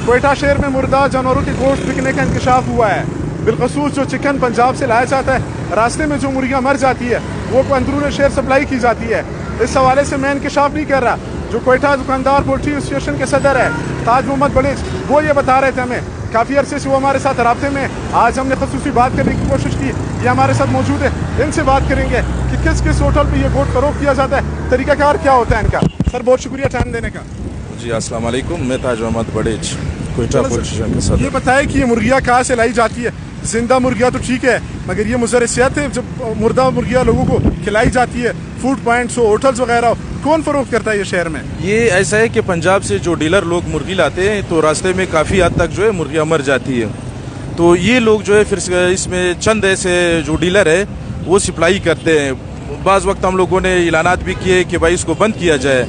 कोयटा शहर में मुर्दा जानवरों के गोश्त बिकने का इंकशाफ हुआ है। बिलखसूस जो चिकन पंजाब से लाया जाता है, रास्ते में जो मुर्गियाँ मर जाती है वो अंदरून शहर सप्लाई की जाती है। इस हवाले से मैं इंकशाफ नहीं कर रहा। जो कोयटा दुकानदार पोल्ट्री एसोसिएशन के सदर है ताज मोहम्मद बड़ीच, वो ये बता रहे थे हमें, काफ़ी अरसे से वो हमारे साथ राब्ते में। आज हमने खसूसी बात करने की कोशिश की, ये हमारे साथ मौजूद है, इनसे बात करेंगे कि किस किस होटल पे ये गोश्त फरोख्त किया जाता है, तरीकाकार क्या होता है इनका। सर बहुत शुक्रिया टाइम देने का। जी अस्सलाम वालेकुम, मैं ताज मोहम्मद बड़ीच, कोयटा पुलिस स्टेशन के सदर। ये बताए कि ये मुर्गियाँ कहाँ से लाई जाती है? जिंदा मुर्गियाँ तो ठीक है, मगर ये मुज़र सेहत है जब मुर्दा मुर्गियाँ लोगों को खिलाई जाती है, फूड पॉइंट्स हो, होटल्स वगैरह हो, कौन फरोख्त करता है ये शहर में? ये ऐसा है कि पंजाब से जो डीलर लोग मुर्गी लाते हैं तो रास्ते में काफ़ी हद तक जो है मुर्गियाँ मर जाती है, तो ये लोग जो है फिर इसमें चंद ऐसे जो डीलर है वो सप्लाई करते हैं। बाज़ वक्त हम लोगों ने ऐलानात भी किए कि भाई इसको बंद किया जाए,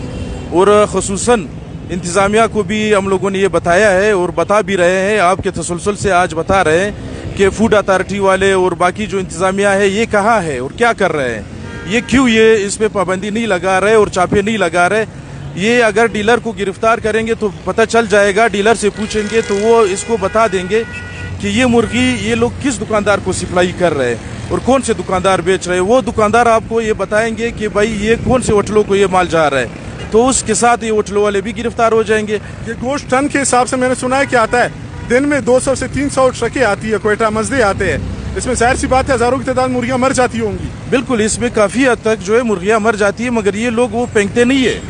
और ख़ुसूसन इंतज़ामिया को भी हम लोगों ने ये बताया है और बता भी रहे हैं, आपके तसलसल से आज बता रहे हैं कि फूड अथॉरिटी वाले और बाकी जो इंतज़ामिया है ये कहाँ है और क्या कर रहे हैं, ये क्यों ये इस पे पाबंदी नहीं लगा रहे और चापे नहीं लगा रहे। ये अगर डीलर को गिरफ्तार करेंगे तो पता चल जाएगा, डीलर से पूछेंगे तो वो इसको बता देंगे कि ये मुर्गी ये लोग किस दुकानदार को सप्लाई कर रहे हैं और कौन से दुकानदार बेच रहे हैं। वो दुकानदार आपको ये बताएंगे कि भाई ये कौन से होटलों को ये माल जा रहा है, तो उसके साथ ये होटलों वाले भी गिरफ्तार हो जाएंगे। ये गोश्त टन के हिसाब से मैंने सुना है कि आता है, दिन में 200 से 300 ट्रकें आती है, कोयटा मजदे आते हैं, इसमें जाहिर सी बात है हज़ारों की तादाद मुर्गियाँ मर जाती होंगी। बिल्कुल, इसमें काफ़ी हद तक जो है मुर्गियाँ मर जाती है, मगर ये लोग वो फेंकते नहीं है,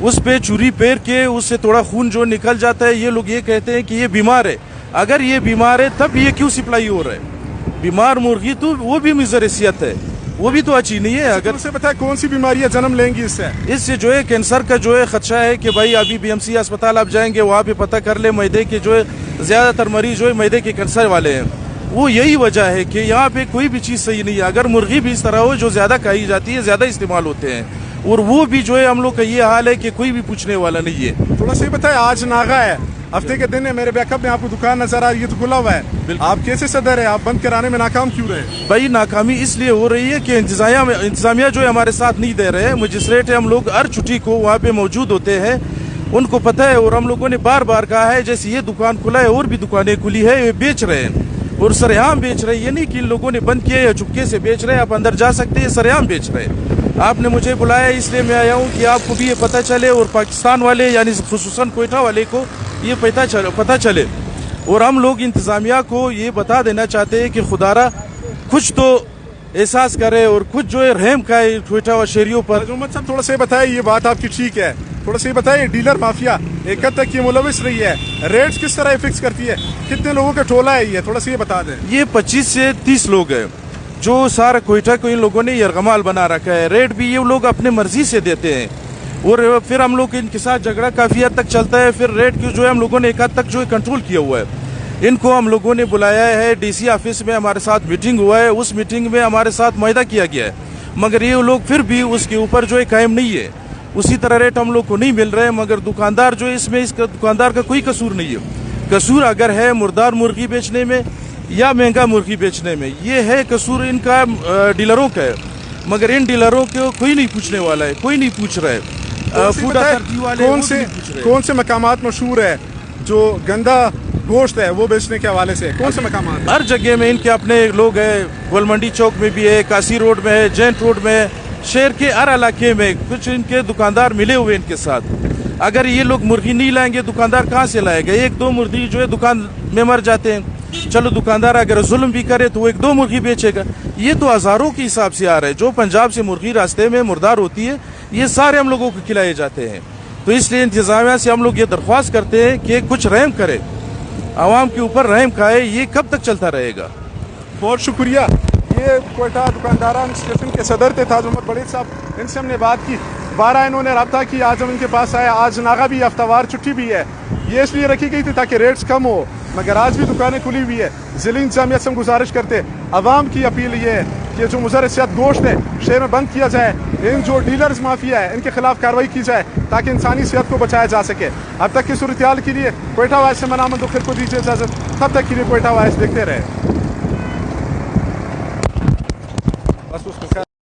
उस पे चूरी पेर के उससे थोड़ा खून जो निकल जाता है। ये लोग ये कहते हैं कि ये बीमार है, अगर ये बीमार है तब ये क्यों सप्लाई हो रहा है? बीमार मुर्गी तो वो भी मुज़र सेहत है, वो भी तो अच्छी नहीं है। अगर उसे पता है कौन सी बीमारियां जन्म लेंगी इससे जो है कैंसर का जो है खदशा है कि भाई अभी BMC अस्पताल आप जाएंगे, वहाँ पे पता कर ले मैदे के जो है ज़्यादातर मरीज जो है मैदे के कैंसर वाले हैं। वो यही वजह है कि यहाँ पे कोई भी चीज़ सही नहीं है। अगर मुर्गी भी इस तरह हो जो ज़्यादा खाई जाती है, ज़्यादा इस्तेमाल होते हैं, और वो भी जो है हम लोग का ये हाल है कि कोई भी पूछने वाला नहीं है। थोड़ा सा बताए, आज नागा है, हफ्ते के दिन है, मेरे बैकअप में आपको दुकान नजर आ रही है तो खुला हुआ है, आप कैसे सदर है, आप बंद कराने में नाकाम क्यों रहे? भाई नाकामी इसलिए हो रही है कि इंतजामिया जो है हमारे साथ नहीं दे रहे हैं। मजिस्ट्रेट है, हम लोग हर छुट्टी को वहाँ पे मौजूद होते हैं, उनको पता है, और हम लोगों ने बार बार कहा है जैसे ये दुकान खुला है और भी दुकानें खुली है, ये बेच रहे हैं और सरेआम बेच रहे हैं। ये नहीं कि इन लोगों ने बंद किया या चुपके से बेच रहे हैं, आप अंदर जा सकते हैं, सरेआम बेच रहे हैं। आपने मुझे बुलाया इसलिए मैं आया हूँ कि आपको भी ये पता चले और पाकिस्तान वाले यानी खुसूसन कोयटा वाले को ये पता चले, और हम लोग इंतज़ामिया को ये बता देना चाहते हैं कि खुदारा कुछ तो एहसास करे और कुछ जो है रहम खाए कोयटा व शहरियों पर। मोहम्मद साहब थोड़ा सा बताए, ये बात आपकी ठीक है, थोड़ा सा बताइए, डीलर माफिया एक हद तक ये मुलविस रही है, रेट्स किस तरह फिक्स करती है, कितने लोगों का टोला है ये, थोड़ा सा ये बता दें। ये 25 से 30 लोग हैं जो सारा कोयटा को इन लोगों ने यरगमाल बना रखा है। रेट भी ये लोग अपने मर्जी से देते हैं और फिर हम लोग इनके साथ झगड़ा काफ़ी हद तक चलता है। फिर रेट की जो है हम लोगों ने एक हद तक जो है कंट्रोल किया हुआ है। इनको हम लोगों ने बुलाया है, DC ऑफिस में हमारे साथ मीटिंग हुआ है, उस मीटिंग में हमारे साथ मुआहदा किया गया है, मगर ये लोग फिर भी उसके ऊपर जो है कायम नहीं है। उसी तरह रेट हम लोग को नहीं मिल रहे हैं, मगर दुकानदार जो है इसमें इसका दुकानदार का कोई कसूर नहीं है। कसूर अगर है मुर्दार मुर्गी बेचने में या महंगा मुर्गी बेचने में, ये है कसूर इनका डीलरों का है, मगर इन डीलरों को कोई नहीं पूछने वाला है, कोई नहीं पूछ रहा है। फूड अथॉरिटी वाले कौन से मकामात मशहूर है जो गंदा गोश्त है वो बेचने के हवाले से, कौन से मकामात? हर जगह में इनके अपने लोग हैं, गोलमंडी चौक में भी है, कासी रोड में है, जैंट रोड में है, शहर के हर इलाके में कुछ इनके दुकानदार मिले हुए इनके साथ। अगर ये लोग मुर्गी नहीं लाएंगे, दुकानदार कहाँ से लाएगा? एक दो मुर्गी जो है दुकान में मर जाते हैं, चलो दुकानदार अगर जुल्म भी करे तो वो एक दो मुर्गी बेचेगा। ये तो हज़ारों के हिसाब से आ रहा है। जो पंजाब से मुर्गी रास्ते में मुर्दार होती है, ये सारे हम लोगों को खिलाए जाते हैं। तो इसलिए इंतज़ामिया से हम लोग ये दरख्वास्त करते हैं कि कुछ रहम करे, आवाम के ऊपर रहम खाए। ये कब तक चलता रहेगा? बहुत शुक्रिया। ये कोयटा दुकानदारान स्टेशन के सदर थे ताज मोहम्मद बड़ीच साहब, इनसे हमने बात की, 12 इन्होंने रब्ता की, आज हम इनके पास आए। आज नागा भी हफ्तावार छुट्टी भी है, ये इसलिए रखी गई थी ताकि रेट्स कम हो, मगर आज भी दुकानें खुली हुई है। ज़िली इंतजामिया से हम गुजारिश करते, आवाम की अपील ये है कि जो मुज़र सेहत गोश्त है शहर में बंद किया जाए, इन जो डीलर्स माफिया है इनके खिलाफ कार्रवाई की जाए ताकि इंसानी सेहत को बचाया जा सके। अब तक की सूरत हाल के लिए कोयटा वाइस से मनामत फिर को दीजिए इजाज़त, तब तक के लिए कोयटा वाइस देखते रहे।